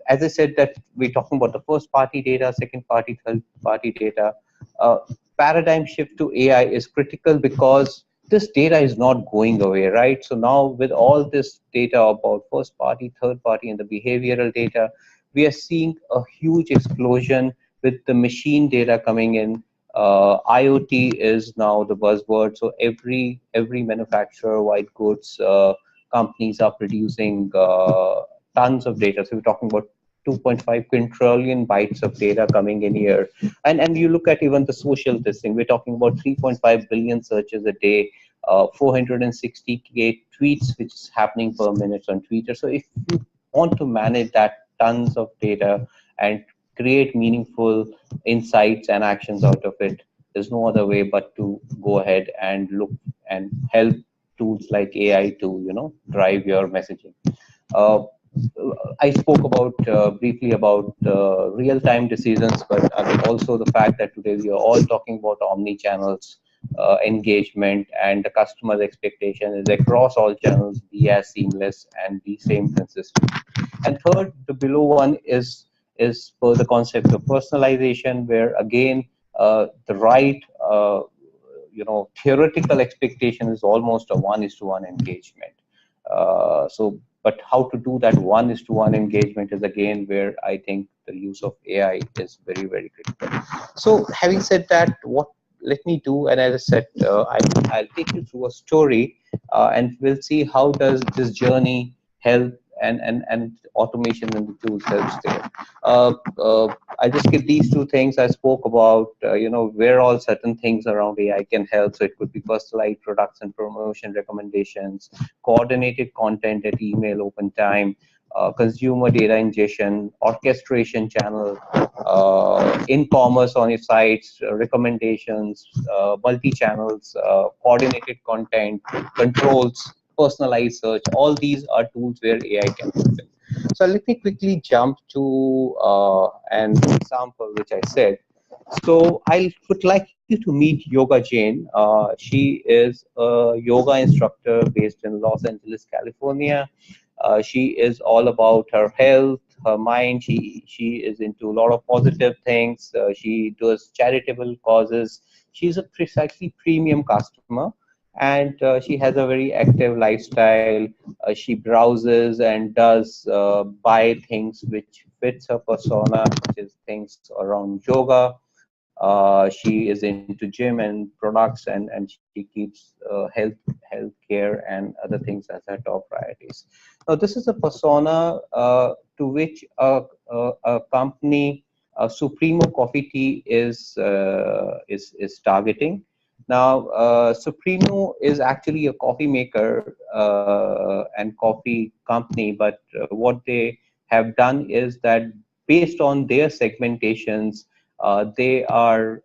S3: as I said, that we're talking about the first party data, second party, third party data. Uh, Paradigm shift to AI is critical because this data is not going away, right? So now with all this data about first party, third party, and the behavioral data, we are seeing a huge explosion with the machine data coming in. IoT is now the buzzword. So every manufacturer, white goods, companies are producing tons of data. So we're talking about 2.5 quintillion bytes of data coming in here. And you look at even the social testing, we're talking about 3.5 billion searches a day, 468 tweets, which is happening per minute on Twitter. So if you want to manage that tons of data and create meaningful insights and actions out of it, there's no other way but to go ahead and look and help tools like AI to drive your messaging. Uh, I spoke about briefly about real-time decisions, but also the fact that today we are all talking about omni-channels engagement, and the customer's expectation is across all channels be as seamless and be same consistent. And third, the below one is for the concept of personalization, where again the right theoretical expectation is almost a 1:1 engagement. But how to do that 1:1 engagement is again where I think the use of AI is very, very critical. So having said that, what let me do, and as I said, I'll take you through a story, and we'll see how does this journey help and automation and the tools helps there. I just give these two things I spoke about, where all certain things around AI can help. So it could be personalized products and promotion recommendations, coordinated content at email open time, consumer data ingestion, orchestration channel, in commerce on your sites, recommendations, multi-channels, coordinated content, controls, personalized search. All these are tools where AI can help in. So let me quickly jump to an example which I said. So I would like you to meet Yoga Jain. She is a yoga instructor based in Los Angeles, California. She is all about her health, her mind. She is into a lot of positive things. She does charitable causes. She's a precisely premium customer, and she has a very active lifestyle. She browses and does buy things which fits her persona, which is things around yoga. She is into gym and products, and she keeps health care and other things as her top priorities. Now, this is a persona to which a company, Supremo Coffee Tea, is targeting. Now, Supremo is actually a coffee maker and coffee company, but what they have done is that based on their segmentations, they are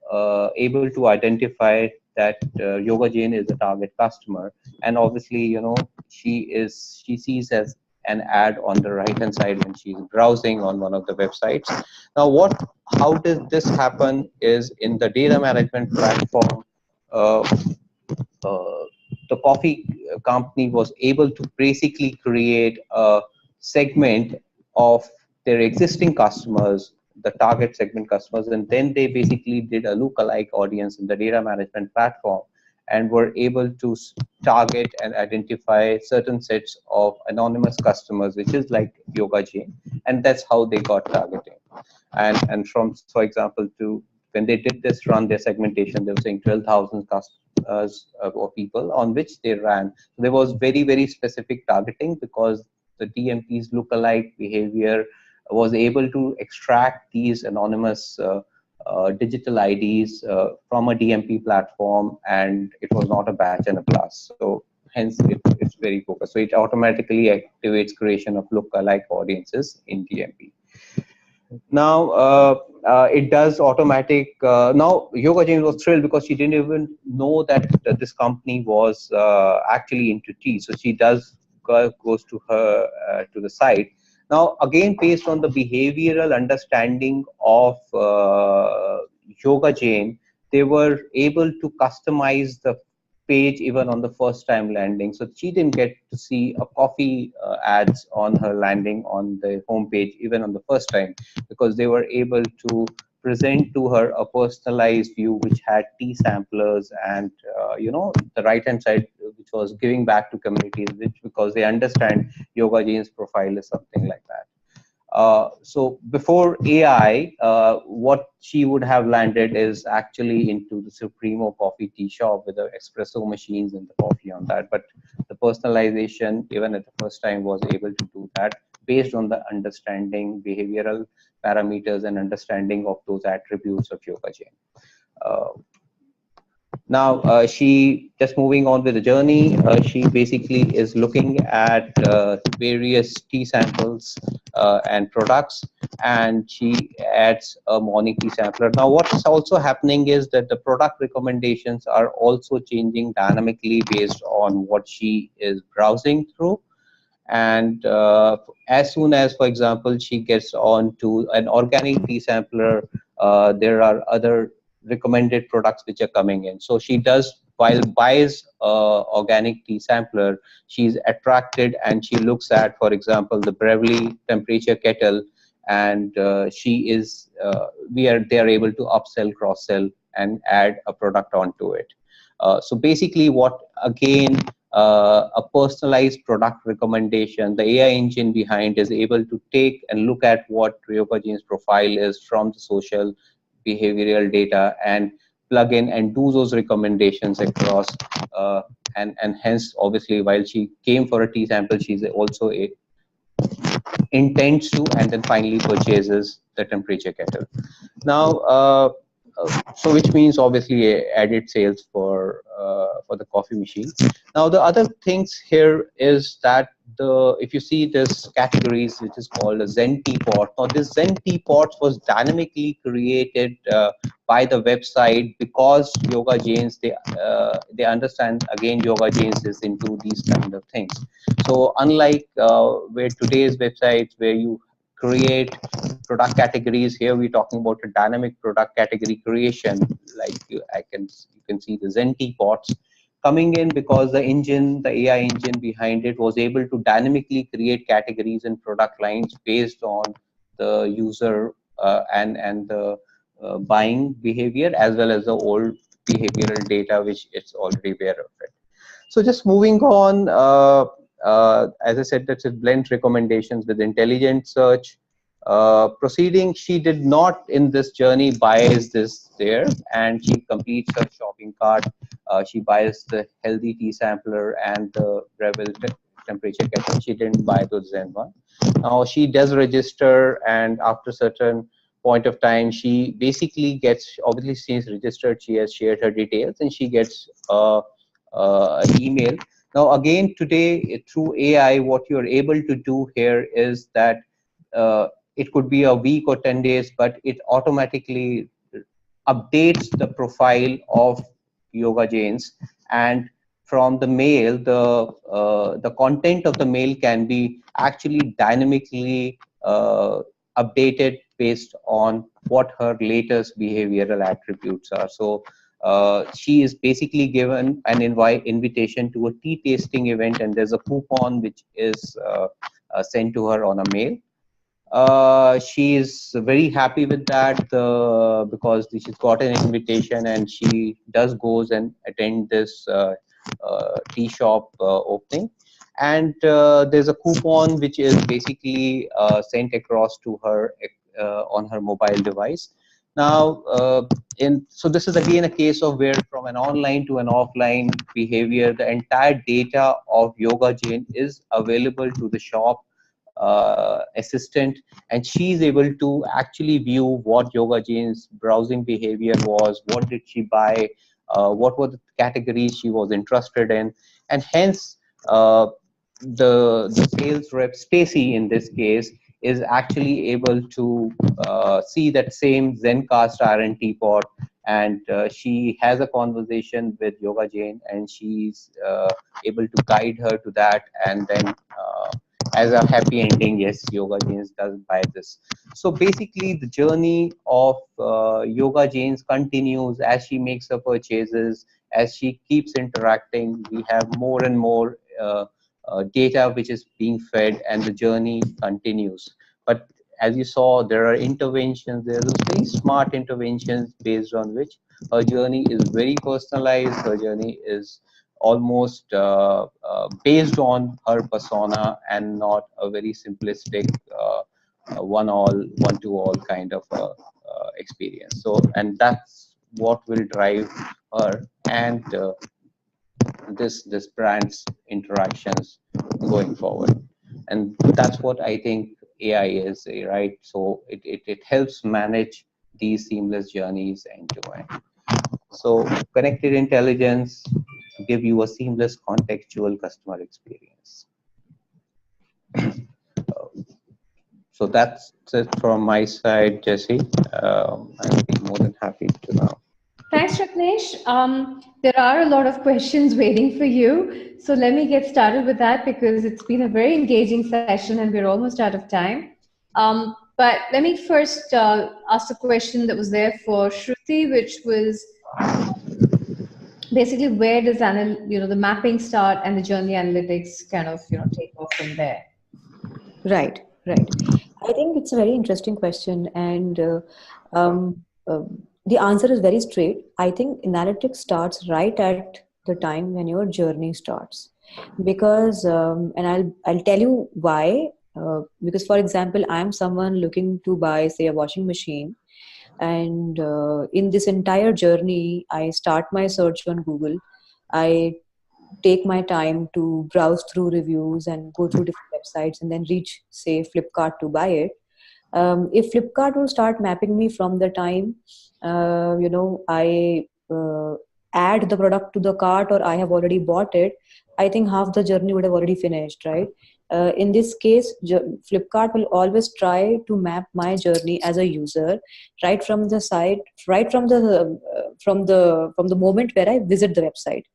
S3: able to identify that Yoga Jain is a target customer, and obviously, she sees as an ad on the right hand side when she's browsing on one of the websites. Now, how does this happen is in the data management platform. Uh, uh, the coffee company was able to basically create a segment of their existing customers, the target segment customers, and then they basically did a lookalike audience in the data management platform and were able to target and identify certain sets of anonymous customers, which is like Yoga Jain, and that's how they got targeting. And from, for example, to when they did this run, their segmentation, they were saying 12,000 customers or people on which they ran. So there was very, very specific targeting because the DMP's lookalike behavior was able to extract these anonymous digital IDs from a DMP platform, and it was not a batch and a blast. So hence it's very focused. So it automatically activates creation of lookalike audiences in DMP. Now it does automatic. Now Yoga Jain was thrilled because she didn't even know that this company was actually into tea. So she goes to her to the site. Now again, based on the behavioral understanding of Yoga Jane, they were able to customize the page even on the first time landing. So she didn't get to see a coffee ads on her landing on the homepage even on the first time, because they were able to present to her a personalized view which had tea samplers and the right hand side which was giving back to communities, which because they understand Yoga Jane's profile is something like that. So before AI, what she would have landed is actually into the Supremo coffee tea shop with the espresso machines and the coffee on that. But the personalization, even at the first time, was able to do that based on the understanding behavioral parameters and understanding of those attributes of Yoga Jane. Now, she just moving on with the journey. She basically is looking at various tea samples and products, and she adds a morning tea sampler. Now, what's also happening is that the product recommendations are also changing dynamically based on what she is browsing through. And as soon as, for example, she gets on to an organic tea sampler, there are other recommended products which are coming in. So she does, while buys organic tea sampler, she's attracted and she looks at, for example, the Brevely temperature kettle, and they are able to upsell, cross sell, and add a product onto it. So basically, what again, a personalized product recommendation, the AI engine behind is able to take and look at what Yoga Jane's profile is from the social behavioral data and plug in and do those recommendations across. And hence, obviously, while she came for a tea sample, she's also intends to and then finally purchases the temperature kettle. Now, so which means obviously added sales for the coffee machine. Now, the other things here is that if you see this categories which is called a Zen teapot. Now, this Zen teapot was dynamically created by the website because Yoga Janes, they understand again Yoga Janes is into these kind of things. So unlike where today's websites where you create product categories, here we're talking about a dynamic product category creation. Like you can see the Zen teapots coming in because the AI engine behind it was able to dynamically create categories and product lines based on the user and the buying behavior as well as the old behavioral data which it's already aware of it. So just moving on, as I said, that's a blend recommendations with intelligent search. Proceeding, she did not in this journey buys this there, and she completes her shopping cart. She buys the healthy tea sampler and the Rebel temperature kettle. She didn't buy the Zen one. Now she does register, and after certain point of time, she basically gets, obviously she's registered, she has shared her details, and she gets an email. Now again, today through AI, what you're able to do here is that it could be a week or 10 days, but it automatically updates the profile of Yoga Janes, and from the mail, the content of the mail can be actually dynamically updated based on what her latest behavioral attributes are. So she is basically given an invitation to a tea tasting event, and there's a coupon which is sent to her on a mail. She is very happy with that because she's got an invitation, and she goes and attend this tea shop opening. And there's a coupon which is basically sent across to her on her mobile device. Now, so this is again a case of where from an online to an offline behavior, the entire data of Yoga Jane is available to the shop assistant, and she's able to actually view what Yoga Jane's browsing behavior was, what did she buy, what were the categories she was interested in, and hence the sales rep Stacy in this case is actually able to see that same Zencast iron teapot, and she has a conversation with Yoga Jane, and she's able to guide her to that, and then as a happy ending, yes, Yoga Jains does buy this. So basically, the journey of Yoga Jains continues as she makes her purchases, as she keeps interacting. We have more and more data which is being fed, and the journey continues. But as you saw, there are interventions. There are those very smart interventions based on which her journey is very personalized. Her journey is almost based on her persona and not a very simplistic one-to-all kind of experience. So, and that's what will drive her and this brand's interactions going forward. And that's what I think AI is, right? So it helps manage these seamless journeys end to end. So connected intelligence give you a seamless contextual customer experience. So that's it from my side, Jesse. I'll be more than happy to now.
S1: Thanks, Ratnesh. There are a lot of questions waiting for you. So let me get started with that because it's been a very engaging session and we're almost out of time. But let me first ask the question that was there for Shruthi, which was basically where does the mapping start and the journey analytics kind of take off from there?
S2: Right. I think it's a very interesting question, and the answer is very straight. I think analytics starts right at the time when your journey starts, because and I'll tell you why. Because, for example, I'm someone looking to buy, say, a washing machine, and in this entire journey, I start my search on Google. I take my time to browse through reviews and go through different websites and then reach, say, Flipkart to buy it. If Flipkart will start mapping me from the time, I add the product to the cart or I have already bought it, I think half the journey would have already finished, right? In this case, Flipkart will always try to map my journey as a user right from the site, right from the moment where I visit the website.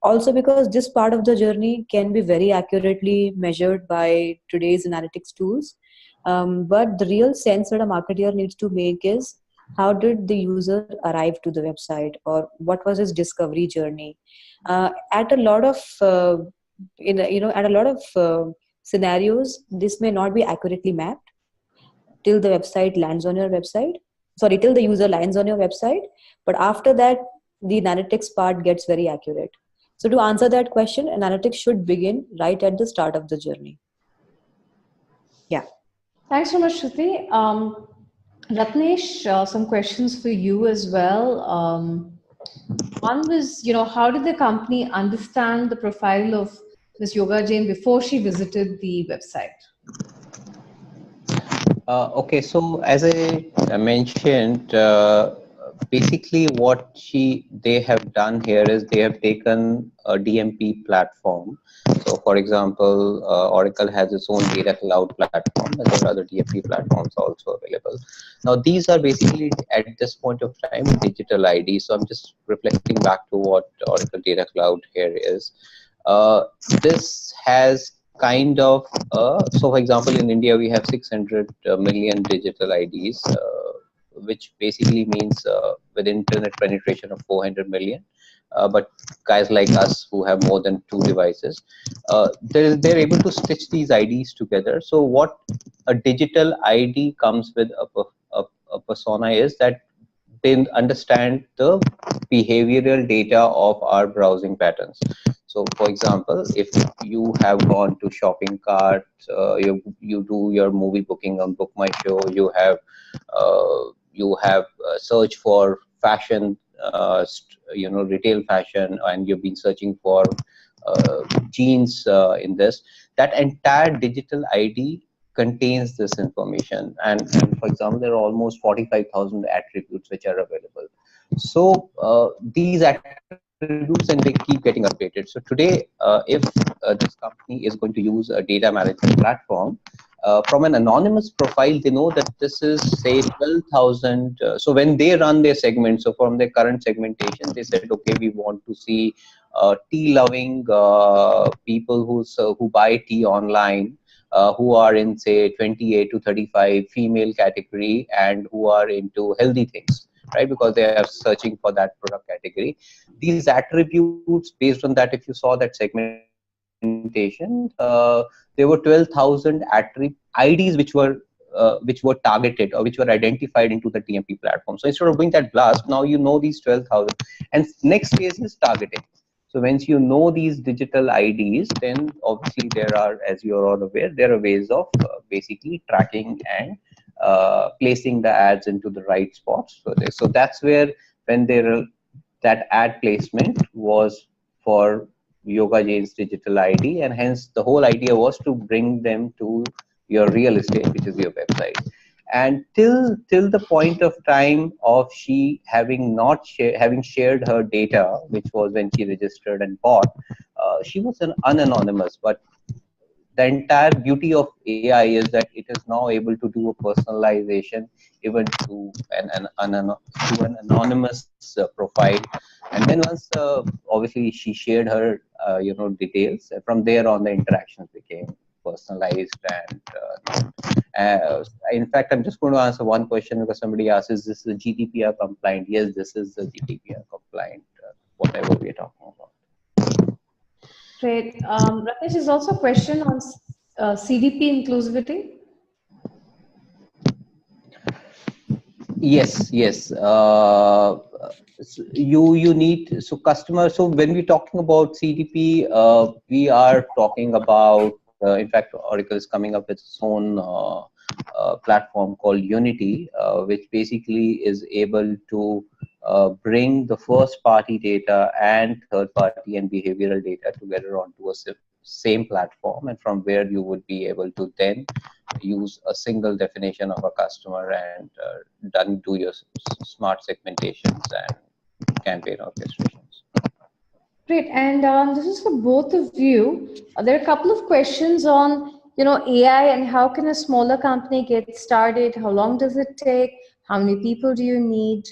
S2: Also, because this part of the journey can be very accurately measured by today's analytics tools. But the real sense that a marketer needs to make is how did the user arrive to the website, or what was his discovery journey? At a lot of scenarios, this may not be accurately mapped till the website lands on your website. Sorry, till the user lands on your website. But after that, the analytics part gets very accurate. So to answer that question, analytics should begin right at the start of the journey. Yeah.
S1: Thanks so much, Shruthi. Ratnesh, some questions for you as well. One was, how did the company understand the profile of Ms. Yoga Jain before she visited the website?
S3: Okay, so as I mentioned, basically what they have done here is they have taken a DMP platform. So for example, Oracle has its own data cloud platform, and there are other DMP platforms also available. Now these are basically at this point of time digital ID. So I'm just reflecting back to what Oracle Data Cloud here is. This has kind of, so for example, in India, we have 600 million digital IDs, which basically means with internet penetration of 400 million. But guys like us who have more than 2 devices, they're able to stitch these IDs together. So what a digital ID comes with a persona is that they understand the behavioral data of our browsing patterns. So for example, if you have gone to shopping cart, you do your movie booking on Book My Show, you have search for fashion, retail fashion, and you've been searching for jeans in this, that entire digital ID contains this information. And for example, there are almost 45,000 attributes which are available. So these attributes, and they keep getting updated. So today, if this company is going to use a data management platform, from an anonymous profile, they know that this is, say, 12,000. So when they run their segment, so from their current segmentation, they said, okay, we want to see tea-loving people who buy tea online, who are in say 28 to 35 female category and who are into healthy things, right? Because they are searching for that product category. These attributes, based on that, if you saw that segmentation, there were 12,000 IDs which were targeted or which were identified into the TMP platform. So instead of doing that blast, now you know these 12,000. And next phase is targeting. So once you know these digital IDs, then obviously there are, as you're all aware, there are ways of basically tracking and placing the ads into the right spots. So that's where when that ad placement was for Yoga Jain's digital ID, and hence the whole idea was to bring them to your real estate, which is your website. And till the point of time of she having having shared her data, which was when she registered and bought, she was an unanonymous. But the entire beauty of AI is that it is now able to do a personalization even to an anonymous profile. And then once obviously she shared her details, from there on the interactions became personalized. And in fact, I'm just going to answer one question because somebody asked, is this the GDPR compliant? Yes, this is the GDPR compliant, whatever we are talking about.
S1: Great. Rakesh, is also a question on CDP inclusivity.
S3: Yes. You need, so customer. So when we're talking about CDP, we are talking about. In fact, Oracle is coming up with its own platform called Unity, which basically is able to bring the first-party data and third-party and behavioral data together onto a same platform, and from where you would be able to then use a single definition of a customer and do your smart segmentations and campaign orchestrations.
S1: Great, and this is for both of you. There are a couple of questions on AI and how can a smaller company get started? How long does it take? How many people do you need?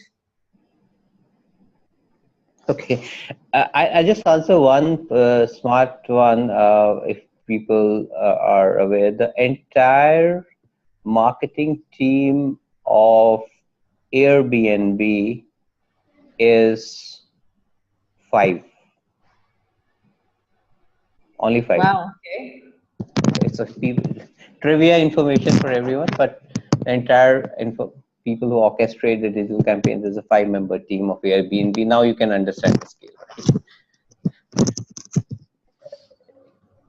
S3: Okay, I just answer one smart one. If people are aware, the entire marketing team of Airbnb is 5. Only 5.
S1: Wow. Okay.
S3: It's a trivia information for everyone, but the entire people who orchestrate the digital campaigns is a 5-member team of Airbnb. Now you can understand the scale.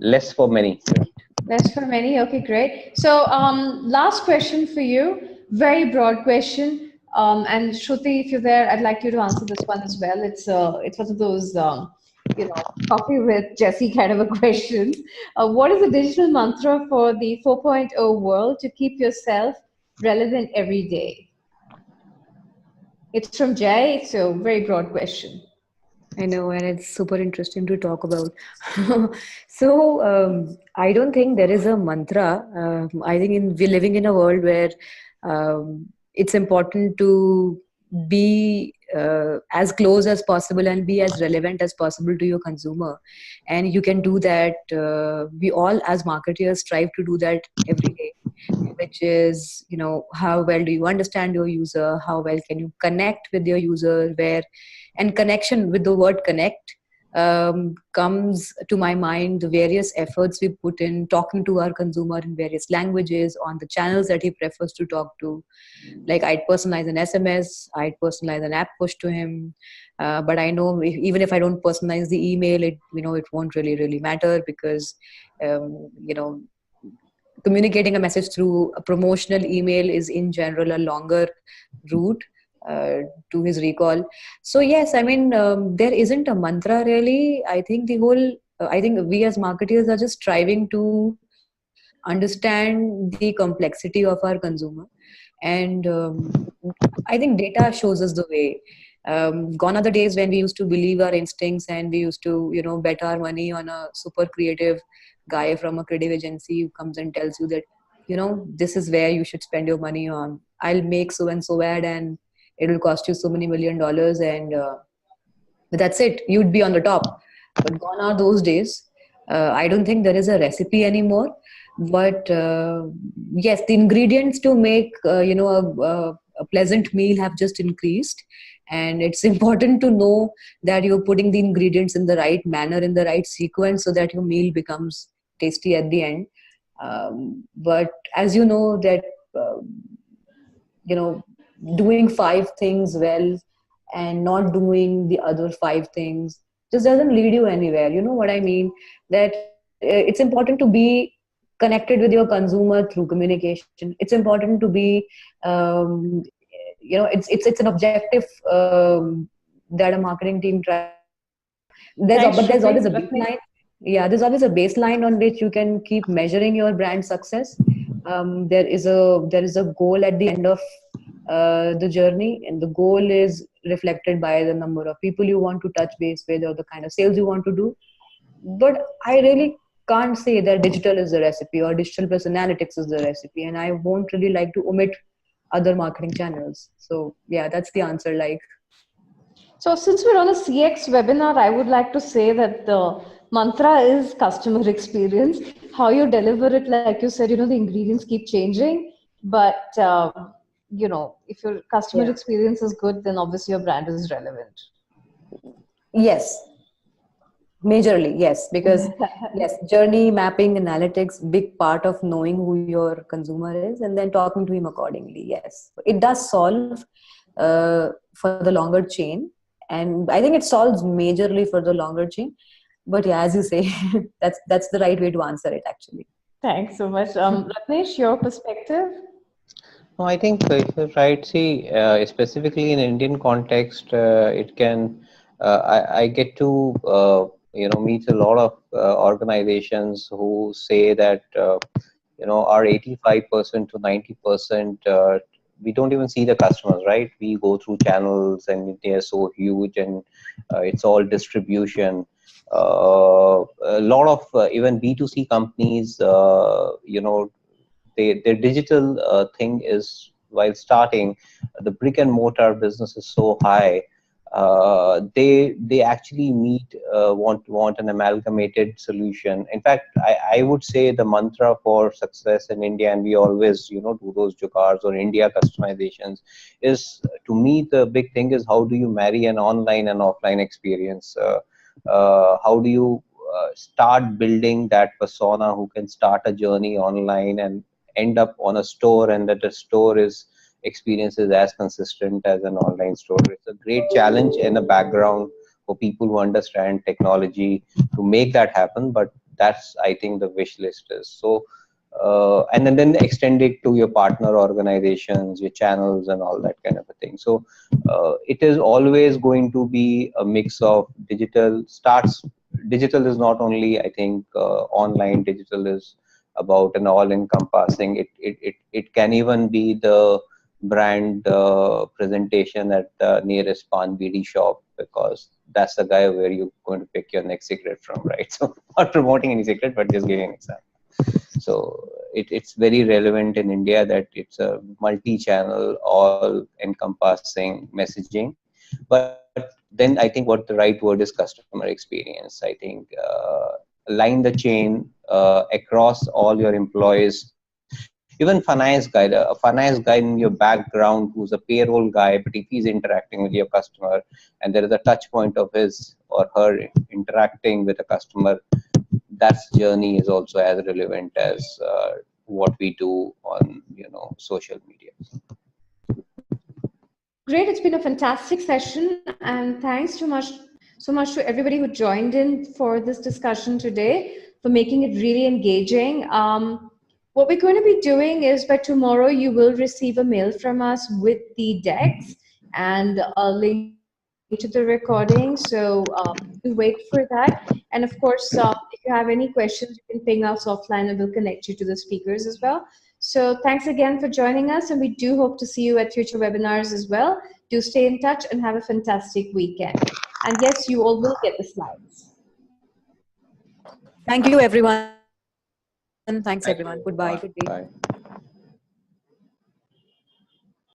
S3: Less for many.
S1: Less for many. Okay, great. So last question for you, very broad question. And Shruthi, if you're there, I'd like you to answer this one as well. It's one of those coffee with Jesse kind of a question. What is the digital mantra for the 4.0 world to keep yourself relevant every day? It's from Jay. It's a very broad question.
S2: I know, and it's super interesting to talk about. So I don't think there is a mantra. I think we're living in a world where it's important to be as close as possible and be as relevant as possible to your consumer. And you can do that. We all, as marketers, strive to do that every day, which is, how well do you understand your user? How well can you connect with your user? And connection, with the word connect, comes to my mind the various efforts we put in talking to our consumer in various languages on the channels that he prefers to talk to. Like I'd personalize an SMS, I'd personalize an app push to him. But I know even if I don't personalize the email, it won't really matter because, communicating a message through a promotional email is in general a longer route to his recall. So yes, I mean, there isn't a mantra really. I think I think we as marketers are just striving to understand the complexity of our consumer. And I think data shows us the way. Gone are the days when we used to believe our instincts and we used to, bet our money on a super creative guy from a creative agency who comes and tells you that, this is where you should spend your money on. I'll make so and so ad and it will cost you so many $1 million and that's it. You'd be on the top. But gone are those days. I don't think there is a recipe anymore. But yes, the ingredients to make a pleasant meal have just increased, and it's important to know that you're putting the ingredients in the right manner, in the right sequence, so that your meal becomes tasty at the end. But as you know that you know doing five things well and not doing the other five things just doesn't lead you anywhere. You know what I mean? That it's important to be connected with your consumer through communication. It's important to be um, it's an objective that a marketing team tries to achieve.
S1: Thanks,
S2: But there's always a
S1: Shruti.
S2: baseline. Yeah, there's always a baseline on which you can keep measuring your brand success. There is a goal at the end of the journey, and the goal is reflected by the number of people you want to touch base with or the kind of sales you want to do. But I really can't say that digital is the recipe or digital plus analytics is the recipe, and I won't really like to omit other marketing channels. So yeah, that's the answer. Like,
S1: So since we're on a CX webinar, I would like to say that the mantra is customer experience. How you deliver it, like you said, the ingredients keep changing, but if your customer
S2: yeah,
S1: experience is good, then obviously your brand is relevant.
S2: yes, majorly, yes, because yes, journey mapping, analytics, big part of knowing who your consumer is, and then talking to him accordingly. Yes, it does solve for the longer chain, and I think it solves majorly for the longer chain. But yeah, as you say, that's the right way to answer it actually.
S1: Thanks so much. Ratnesh, your perspective?
S3: No, I think you're right. See, specifically in Indian context, it can. I get to meet a lot of organizations who say that our 85% to 90%, we don't even see the customers, right? We go through channels and they are so huge, and it's all distribution. A lot of even B2C companies, their digital thing is, while starting, the brick and mortar business is so high. They actually want an amalgamated solution. In fact, I would say the mantra for success in India, and we always do those jugars or India customizations, is, to me, the big thing is, how do you marry an online and offline experience? How do you start building that persona who can start a journey online and end up on a store, and that the store is experience is as consistent as an online store. It's a great challenge in the background for people who understand technology to make that happen. But that's, I think, the wish list is. So and then extend it to your partner organizations, your channels, and all that kind of a thing. So it is always going to be a mix of digital. Digital is not only, I think, online. Digital is about an all-encompassing. It can even be the brand presentation at the nearest Pan BD shop, because that's the guy where you're going to pick your next cigarette from, right? So, not promoting any cigarette, but just giving an example. So it's very relevant in India that it's a multi-channel, all-encompassing messaging. But then I think what the right word is, customer experience. I think line the chain across all your employees. Even a finance guy in your background who's a payroll guy, but if he's interacting with your customer and there is a touch point of his or her interacting with a customer, that journey is also as relevant as what we do on social media.
S1: Great, it's been a fantastic session, and thanks so much to everybody who joined in for this discussion today, for making it really engaging. What we're going to be doing is, by tomorrow you will receive a mail from us with the decks and a link to the recording. So do wait for that. And of course, if you have any questions, you can ping us offline and we'll connect you to the speakers as well. So thanks again for joining us, and we do hope to see you at future webinars as well. Do stay in touch and have a fantastic weekend. And yes, you all will get the slides.
S2: Thank you, everyone. Thanks, everyone.
S3: Thank you.
S2: Goodbye. Good day.
S3: Bye.